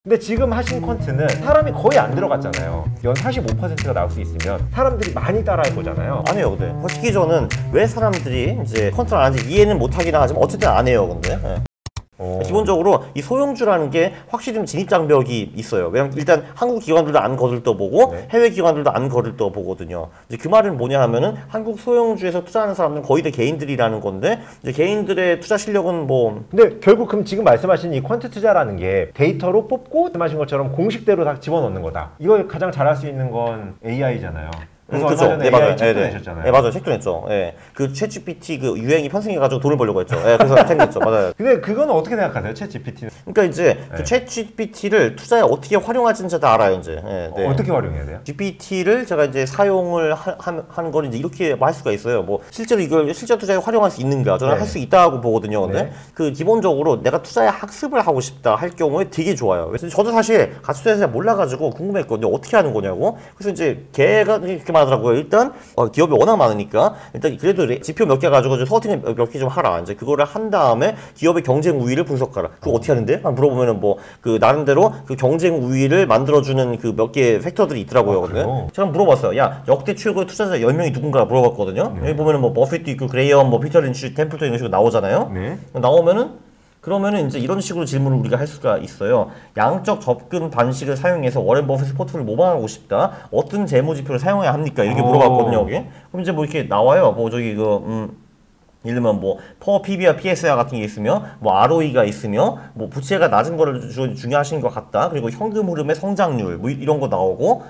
근데 지금 하신 퀀트는 사람이 거의 안 들어갔잖아요. 연 45%가 나올 수 있으면 사람들이 많이 따라할 거잖아요. 아니에요. 근데 솔직히 저는 왜 사람들이 이제 컨트롤 안 하는지 이해는 못하긴 하지만 어쨌든 안 해요. 근데 기본적으로 이 소형주라는 게 확실히 좀 진입장벽이 있어요. 왜냐면 일단 한국 기관들도 안 거들떠보고 해외 기관들도 안 거들떠보거든요. 이제 그 말은 뭐냐 하면은 한국 소형주에서 투자하는 사람들은 거의 다 개인들이라는 건데 이제 개인들의 투자 실력은 뭐 근데 결국 그럼 지금 말씀하신 이 퀀트 투자라는 게 데이터로 뽑고 말씀하신 것처럼 공식대로 다 집어넣는 거다. 이걸 가장 잘할 수 있는 건 AI잖아요. 그래서 얼마 전에 AI 책도 내셨잖아요. 네, 맞아요. 책도 냈죠. 예. 그 챗GPT 그 유행이 편승해가지고 돈을 벌려고 했죠. 예, 그래서 책 냈죠. 맞아요. 근데 그건 어떻게 생각하세요? 챗GPT는? 그러니까 이제 그 챗GPT를 투자에 어떻게 활용할지는 다 알아요, 이제. 예, 네. 어떻게 활용해야 돼요? GPT를 제가 이제 사용을 하는 걸 이제 이렇게 할 수가 있어요. 뭐 실제로 이걸 실제 투자에 활용할 수 있는가? 저는 할 수 있다고 보거든요. 근데 그 기본적으로 내가 투자에 학습을 하고 싶다 할 경우에 되게 좋아요. 그래서 저도 사실 가치 투자에 몰라가지고 궁금했거든요. 어떻게 하는 거냐고. 그래서 이제 걔가 이렇게 말하더라고요. 일단 기업이 워낙 많으니까 일단 그래도 지표 몇 개 가지고 서팅 몇 개 좀 하라. 이제 그거를 한 다음에 기업의 경쟁 우위를 분석하라. 그거 어떻게 하는데? 물어보면은 뭐 그 나름대로 그 경쟁 우위를 만들어주는 그 몇 개 팩터들이 있더라고요. 근데 제가 물어봤어요. 야, 역대 최고의 투자자 10명이 누군가 물어봤거든요. 여기 보면은 뭐 버핏도 있고 그레이엄, 뭐 피터 린치, 템플턴 이런 식으로 나오잖아요. 나오면은 그러면은 이제 이런 식으로 질문을 우리가 할 수가 있어요. 양적 접근 방식을 사용해서 워렌 버핏의 포트를 모방하고 싶다. 어떤 재무 지표를 사용해야 합니까? 이렇게 물어봤거든요, 여기. 그럼 이제 뭐 이렇게 나와요. 뭐 저기 예를 들면 뭐 퍼 PBR, PSR 같은 게 있으며 뭐 ROE가 있으며 뭐 부채가 낮은 거를 중요하신 것 같다. 그리고 현금 흐름의 성장률 뭐 이런 거 나오고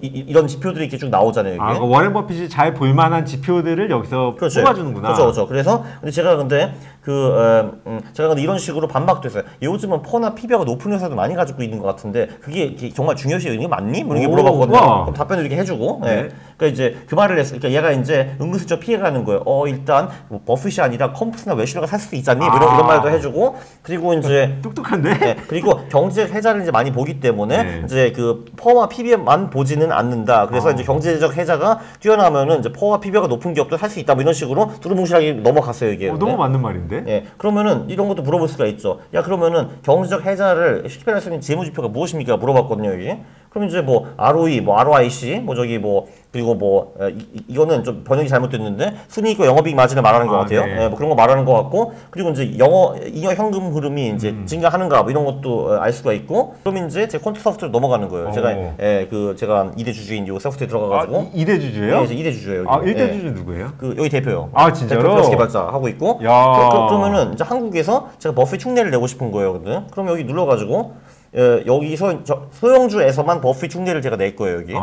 이런 지표들이 이렇게 쭉 나오잖아요. 이게. 아, 워렌 버핏이 잘 볼만한 지표들을 여기서 뽑아주는구나. 그렇죠. 그래서 제가 근데 이런 식으로 반박됐어요. 요즘은 퍼나 PBR가 높은 회사도 많이 가지고 있는 것 같은데 그게 정말 중요시 여기는 게 맞니? 뭐 이렇게 물어봤거든요. 그럼 답변을 이렇게 해주고. 그러니까 이제 그 말을 했어요. 그러니까 얘가 이제 은근슬쩍 피해가는 거예요. 일단 뭐 버핏이 아니라 컴프스나 웨실러가 살 수도 있잖니? 뭐 이런 말도 해주고 그리고 이제 똑똑한데? 그리고 경제적 해자를 이제 많이 보기 때문에 이제 그 퍼와 PBR만 보지는 않는다. 그래서 이제 경제적 해자가 뛰어나면은 이제 퍼와 PBR가 높은 기업도 살 수 있다. 뭐 이런 식으로 두루뭉실하게 넘어갔어요 이게. 너무 맞는 말인데? 그러면은 이런 것도 물어볼 수가 있죠. 야, 그러면은 경제적 해자를 쉽게 말할 수 있는 재무지표가 무엇입니까? 물어봤거든요 여기. 그럼 이제 뭐 ROE, 뭐 ROIC, 뭐 저기 뭐 그리고 뭐 이거는 좀 번역이 잘못됐는데 순이익과 영업이익 마진을 말하는 것 같아요. 뭐 그런 거 말하는 것 같고 그리고 이제 잉여 현금 흐름이 이제 증가하는가 뭐 이런 것도 알 수가 있고 그럼 이제 제 퀀트 소프트로 넘어가는 거예요. 제가 제가 2대 주주인 이 소프트에 들어가가지고 2대 주주예요? 네, 이제 2대 주주예요. 여기. 1대 주주 누구예요? 여기 대표요. 진짜로? 대표 플러스 개발자 하고 있고 그러면은 이제 한국에서 제가 버핏 흉내를 내고 싶은 거예요. 근데 그럼 여기 눌러가지고 여기서 소형주에서만 버핏 흉내를 제가 낼 거예요 여기.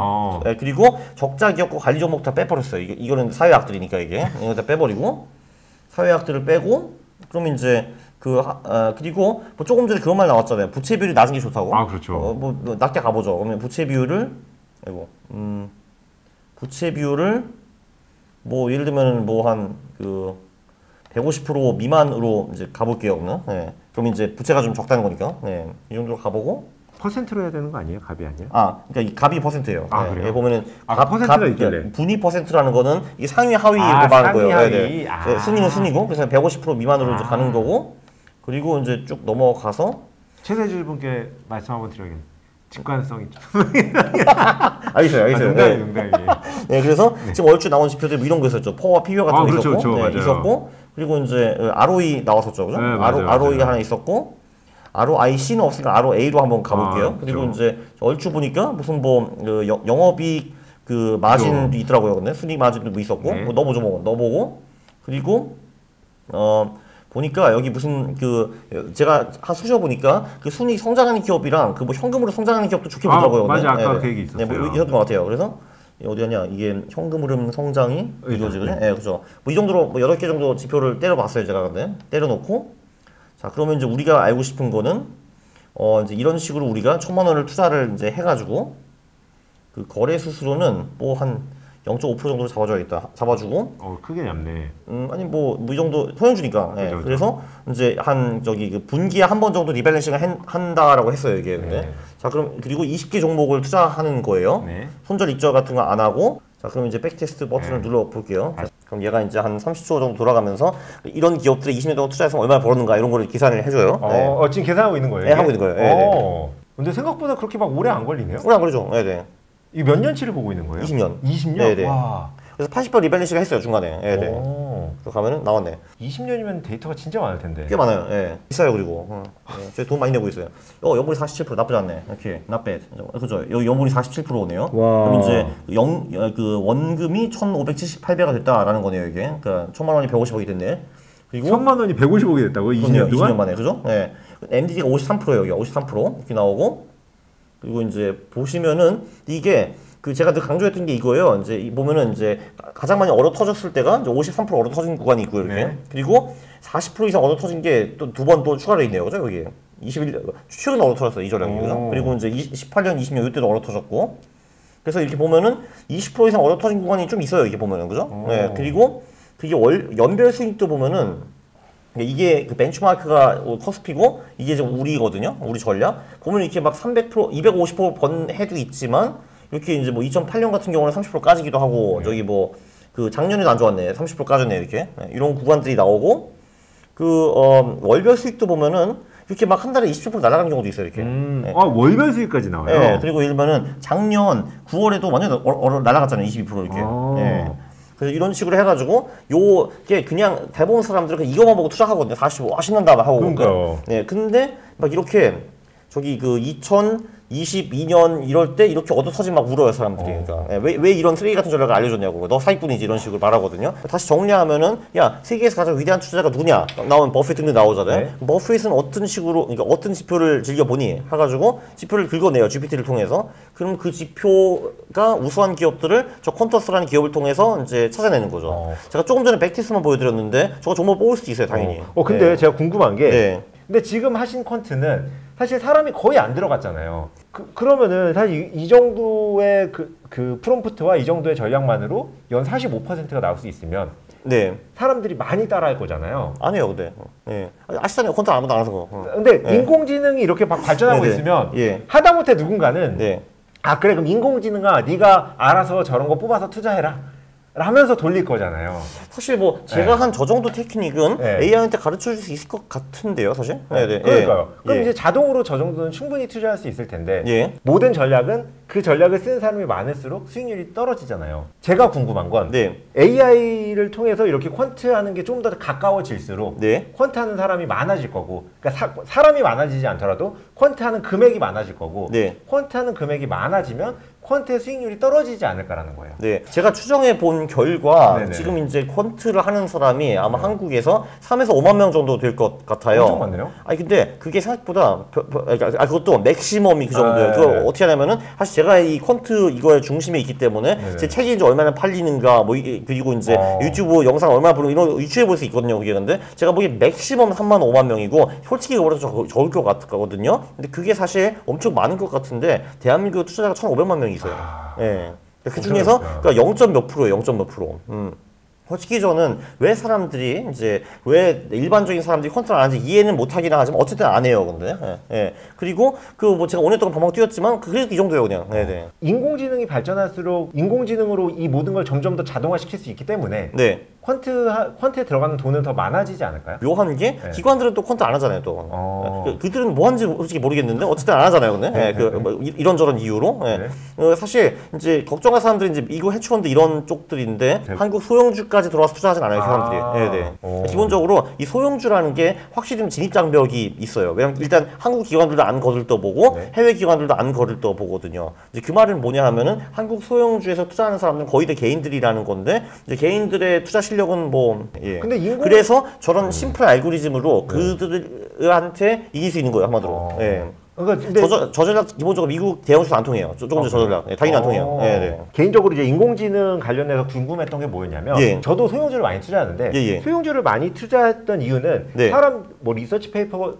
그리고 적자 기업과 관리 종목 다 빼버렸어요. 이거는 사회학들이니까 이게 이거 다 빼버리고 사회학들을 빼고 그럼 이제 그리고 뭐 조금 전에 그런 말 나왔잖아요. 부채 비율이 낮은 게 좋다고. 그렇죠. 뭐 낮게 가보죠. 그러면 부채 비율을 부채 비율을 뭐 예를 들면 뭐 한 150% 미만으로 이제 가볼게요. 그럼 이제 부채가 좀 적다는 거니까. 이 정도로 가보고. 퍼센트로 해야 되는 거 아니에요? 값이 아니에요? 그러니까 이 값이 퍼센트예요. 그래요? 보면은 퍼센트가 있길래. 분위 퍼센트라는 거는 이게 상위 하위로 말하는 거예요. 순위는 순위고 그래서 150% 미만으로 이제 가는 거고 그리고 이제 쭉 넘어가서 최대주주분께 말씀 한번 드려야겠네요. 직관성 있죠. 알겠어요. 농담이. 그래서 지금 얼추 나온 지표들 뭐 이런 거 있었죠. 퍼와 PBR 같은 거 있었고, 있었고, 그리고 이제 ROE 나왔었죠, 그죠? ROE 하나 있었고, ROIC는 없으니까 ROA로 한번 가볼게요. 그리고 이제 얼추 보니까 무슨 뭐 영업이익 마진도 있더라고요, 근데 순이익 마진도 뭐 있었고, 뭐 넣어보고, 그리고 보니까 여기 무슨 제가 수셔 보니까 순이익 성장하는 기업이랑 뭐 현금으로 성장하는 기업도 좋게 보더라고요. 맞아, 아까 그 얘기 있었어요. 뭐 있었던 것 같아요. 그래서 어디였냐 이게 현금 흐름 성장이 이거지, 그죠? 그렇죠. 뭐 이 정도로 뭐 8개 정도 지표를 때려봤어요, 제가 근데 때려놓고 자 그러면 이제 우리가 알고 싶은 거는 이제 이런 식으로 우리가 1,000만 원을 투자를 이제 해가지고 그 거래 수수료는 뭐 한 0.5% 정도로 잡아주고. 크게 얇네. 아니 뭐 이 정도 소형주니까. 그렇죠. 그래서 이제 분기에 한 번 정도 리밸런싱을 한다라고 했어요 이게. 근데 자 그럼 그리고 20개 종목을 투자하는 거예요. 손절 익절 같은 거 안 하고. 자 그럼 이제 백테스트 버튼을 눌러 볼게요. 그럼 얘가 이제 한 30초 정도 돌아가면서 이런 기업들에 20년 동안 투자해서 얼마나 벌었는가 이런 거를 계산을 해줘요. 지금 계산하고 있는 거예요? 네, 하고 있는 거예요. 근데 생각보다 그렇게 막 오래 안 걸리네요? 오래 안 걸리죠. 네네. 이 몇 년치를 보고 있는 거예요? 20년. 20년? 네네. 와. 그래서 80번 리밸런싱을 했어요, 중간에. 네네. 그래서 가면은 나왔네. 20년이면 데이터가 진짜 많을 텐데. 꽤 많아요. 예. 비싸요, 그리고. 저희 돈 많이 내고 있어요. 연분이 47% 나쁘지 않네. 이렇게, not bad. 그죠? 여기 연분이 47%네요. 와. 그럼 이제 그 원금이 1,578배가 됐다라는 거네요, 이게. 그러니까 1,000만 원이 150억이 됐네. 그리고 1,000만 원이 150억이 됐다고요? 20년 동안? 20년 만에, 그죠? 예. NVIDIA가 53%예요, 여기 53% 이렇게 나오고. 그리고 이제 보시면은 이게 그 제가 늘 강조했던 게 이거예요. 이제 보면은 이제 가장 많이 얼어 터졌을 때가 이제 53% 얼어 터진 구간이 있고요, 이렇게. 네. 그리고 40% 이상 얼어 터진 게 또 두 번 또 추가로 있네요, 그죠? 여기 21년 최근 얼어 터졌어요, 이 전략이, 그죠? 그리고 이제 18년, 20년 이때도 얼어 터졌고. 그래서 이렇게 보면은 20% 이상 얼어 터진 구간이 좀 있어요, 이렇게 보면은, 그죠? 네. 그리고 그게 연별 수익도 보면은 이게 그 벤치마크가 커스피고 이게 이제 우리거든요. 우리 전략. 보면 이렇게 막 300%, 250% 번 해도 있지만 이렇게 이제 뭐 2008년 같은 경우는 30% 까지기도 하고 저기 뭐 그 작년에도 안 좋았네. 30% 까졌네 이렇게. 이런 구간들이 나오고 그 월별 수익도 보면은 이렇게 막 한 달에 27% 날아가는 경우도 있어요, 이렇게. 네. 아, 월별 수익까지 나와요? 네. 그리고 예를 들면은 작년 9월에도 완전 날아갔잖아요. 22% 이렇게. 네. 그래서 이런 식으로 해가지고 요게 그냥 대부분 사람들은 이거만 보고 투자하거든요. 45 신난다 하고. 그러니까요. 네, 근데 막 이렇게 저기 그 2022년 이럴 때 이렇게 얻어터진 막 울어요, 사람들이. 그러니까 왜 이런 쓰레기 같은 전략을 알려줬냐고. 너 사기꾼이지, 이런 식으로 말하거든요. 다시 정리하면은 야, 세계에서 가장 위대한 투자자가 누구냐 나오면 버핏 등등 나오잖아요. 네. 버핏은 어떤 식으로, 그러니까 어떤 지표를 즐겨보니 해가지고 지표를 긁어내요, GPT를 통해서. 그럼 그 지표가 우수한 기업들을 저 퀀터스라는 기업을 통해서 이제 찾아내는 거죠. 제가 조금 전에 백티스만 보여드렸는데 저거 정보 뽑을 수도 있어요, 당연히. 근데 네. 제가 궁금한 게 네. 근데 지금 하신 퀀트는 사실 사람이 거의 안 들어갔잖아요. 그러면은 사실 이 정도의 그 프롬프트와 이 정도의 전략만으로 연 45%가 나올 수 있으면 네. 사람들이 많이 따라할 거잖아요. 안 해요, 근데. 예. 아시잖아요. 퀀터 아무도 안 해서. 근데 네. 인공지능이 이렇게 막 발전하고 네네. 있으면 예. 하다못해 누군가는 네. 아 그래 그럼 인공지능아 네가 알아서 저런 거 뽑아서 투자해라 하면서 돌릴 거잖아요. 사실 뭐 제가 네. 한 저 정도 테크닉은 네. AI한테 가르쳐 줄 수 있을 것 같은데요, 사실. 네, 네. 그러니까요. 예. 그럼 예. 이제 자동으로 저 정도는 충분히 투자할 수 있을 텐데 예. 모든 전략은 그 전략을 쓰는 사람이 많을수록 수익률이 떨어지잖아요. 제가 궁금한 건 네. AI를 통해서 이렇게 퀀트하는 게 좀 더 가까워질수록 네. 퀀트하는 사람이 많아질 거고 그러니까 사람이 많아지지 않더라도 퀀트하는 금액이 많아질 거고 네. 퀀트하는 금액이 많아지면 퀀트의 수익률이 떨어지지 않을까라는 거예요. 네, 제가 추정해 본 결과 네네. 지금 이제 퀀트를 하는 사람이 아마 한국에서 3에서 5만 명 정도 될 것 같아요. 엄청 많네요. 아니 근데 그게 생각보다 그것도 맥시멈이 그 정도예요. 네. 그거 어떻게 하냐면은 사실 제가 이 퀀트 이거의 중심에 있기 때문에 네네. 제 책이 이제 얼마나 팔리는가 뭐 그리고 이제 유튜브 영상 얼마나 보는 이런 거 유추해 볼 수 있거든요. 그게 근데 제가 보기에 맥시멈 3만 5만 명이고 솔직히 그거보다 적을 것 같거든요. 근데 그게 사실 엄청 많은 것 같은데 대한민국 투자자가 1,500만 명이 있어요. 예. 그 중에서 그러니까 0. 몇 프로예요, 0. 몇 프로. 솔직히 저는 왜 사람들이 이제 왜 일반적인 사람들이 컨트롤 안 하는지 이해는 못하긴 하지만 어쨌든 안 해요, 근데. 예. 예. 그리고 그 뭐 제가 5년 동안 방방 뛰었지만 그래도 이 정도예요, 그냥. 네, 네. 인공지능이 발전할수록 인공지능으로 이 모든 걸 점점 더 자동화시킬 수 있기 때문에 네. 쿼트에 들어가는 돈은 더 많아지지 않을까요? 묘한 게 네. 기관들은 또 퀀트 안 하잖아요, 또. 그들은 뭐 하는지 솔직히 모르겠는데 어쨌든 안 하잖아요, 근데. 예, 뭐 이런저런 이유로. 예. 네. 사실 이제 걱정할 사람들이 이제 미국 해치펀드 이런 쪽들인데 네. 한국 소형주까지 들어와서 투자하진 않아요, 그 사람들이. 네, 네. 기본적으로 이 소형주라는 게 확실히 좀 진입 장벽이 있어요. 왜냐면 일단 한국 기관들도 안 거들떠보고 네. 해외 기관들도 안 거들떠보거든요. 이제 그 말은 뭐냐 하면은 한국 소형주에서 투자하는 사람들은 거의 다 개인들이라는 건데 이제 개인들의 투자 실력은 뭐 예. 근데 그래서 저런 심플 알고리즘으로 그들한테 이길 수 있는 거예요, 한마디로. 예. 그러니까 근데 저전략 기본적으로 미국 대형주도 안 통해요. 조금 전 저전략. 예, 당연히 안 통해요. 예, 네. 개인적으로 이제 인공지능 관련해서 궁금했던 게 뭐였냐면 예. 저도 소형주를 많이 투자하는데 예, 예. 소형주를 많이 투자했던 이유는 네. 사람 뭐 리서치 페이퍼가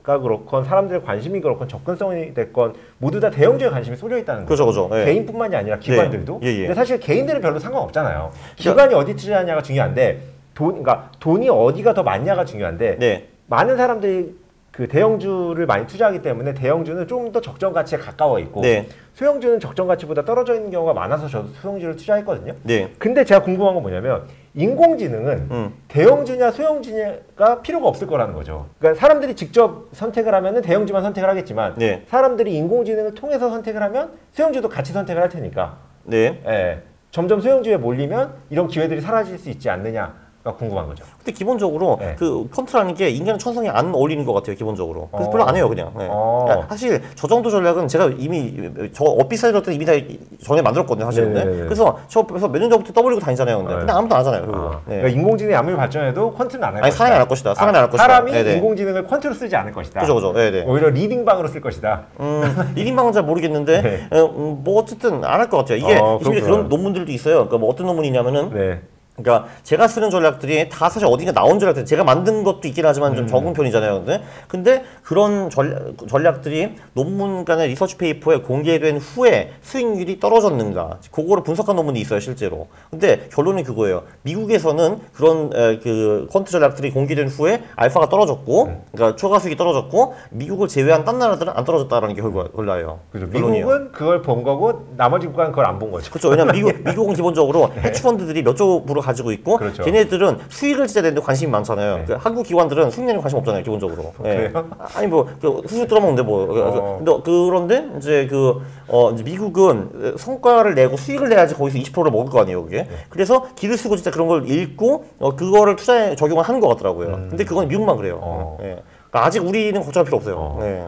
그렇건 사람들의 관심이 그렇건 접근성이 됐건 모두 다 대형주에 관심이 쏠려 있다는 거죠. 그렇죠, 그렇죠. 예. 개인뿐만이 아니라 기관들도. 예, 예. 근데 사실 개인들은 별로 상관없잖아요. 기관이 어디 투자하냐가 중요한데 그러니까 돈이 어디가 더 많냐가 중요한데 네. 많은 사람들이 그 대형주를 많이 투자하기 때문에 대형주는 좀 더 적정 가치에 가까워 있고 네. 소형주는 적정 가치보다 떨어져 있는 경우가 많아서 저도 소형주를 투자했거든요. 네. 근데 제가 궁금한 건 뭐냐면 인공지능은 대형주냐 소형주냐가 필요가 없을 거라는 거죠. 그러니까 사람들이 직접 선택을 하면은 대형주만 선택을 하겠지만 네. 사람들이 인공지능을 통해서 선택을 하면 소형주도 같이 선택을 할 테니까 네. 예, 점점 소형주에 몰리면 이런 기회들이 사라질 수 있지 않느냐가 궁금한 거죠. 근데 기본적으로 네. 그 퀀트라는 게 인간 천성에 안 어울리는 것 같아요, 기본적으로. 그래서 별로 안 해요, 그냥. 네. 그러니까 사실 저 정도 전략은 제가 이미 저 업비사이드 때 이미 다 전에 만들었거든요, 사실은. 네네네. 그래서 저 그래서 몇 년 전부터 떠버리고 다니잖아요, 근데. 네. 근데 아무도 안 하잖아요, 그거. 네. 그러니까 인공지능이 아무리 발전해도 퀀트는 안 할 아니, 것이다. 사람이 안 할 것이다. 사람이 안 할 것이다. 사람이 네네. 인공지능을 퀀트로 쓰지 않을 것이다. 그죠, 그죠. 네네. 오히려 리딩방으로 쓸 것이다. 1인방은 잘 모르겠는데, 네. 뭐 어쨌든 안 할 것 같아요. 이게 그렇구나. 그런 논문들도 있어요. 그러니까 뭐 어떤 논문이냐면은, 네. 그러니까 제가 쓰는 전략들이 다 사실 어딘가 나온 전략들, 제가 만든 것도 있긴 하지만 좀 적은 편이잖아요. 근데 그런 전략들이 논문 간의 리서치 페이퍼에 공개된 후에 수익률이 떨어졌는가, 그거를 분석한 논문이 있어요, 실제로. 근데 결론이 그거예요. 미국에서는 그런 그 퀀트 전략들이 공개된 후에 알파가 떨어졌고, 그러니까 초과 수익이 떨어졌고, 미국을 제외한 딴 나라들은 안 떨어졌다라는 게 결과예요. 그죠. 결론이에요. 미국은 그걸 본 거고 나머지 국가는 그걸 안 본 거죠. 그렇죠. 왜냐면 미국은 기본적으로 해치펀드들이 몇 조 불을 가지고 있고, 그렇죠. 걔네들은 수익을 진짜 내는데 관심이 많잖아요. 네. 그 한국 기관들은 수익 내는 관심 없잖아요, 기본적으로. 그래요? 아니 뭐 수수 들어먹는데 뭐. 근데 그런데 이제 이제 미국은 성과를 내고 수익을 내야지 거기서 20%를 먹을 거 아니에요, 그게. 그래서 기를 쓰고 진짜 그런 걸 읽고 그거를 투자에 적용을 하는 것 같더라고요. 근데 그건 미국만 그래요. 예. 그러니까 아직 우리는 걱정할 필요 없어요. 네.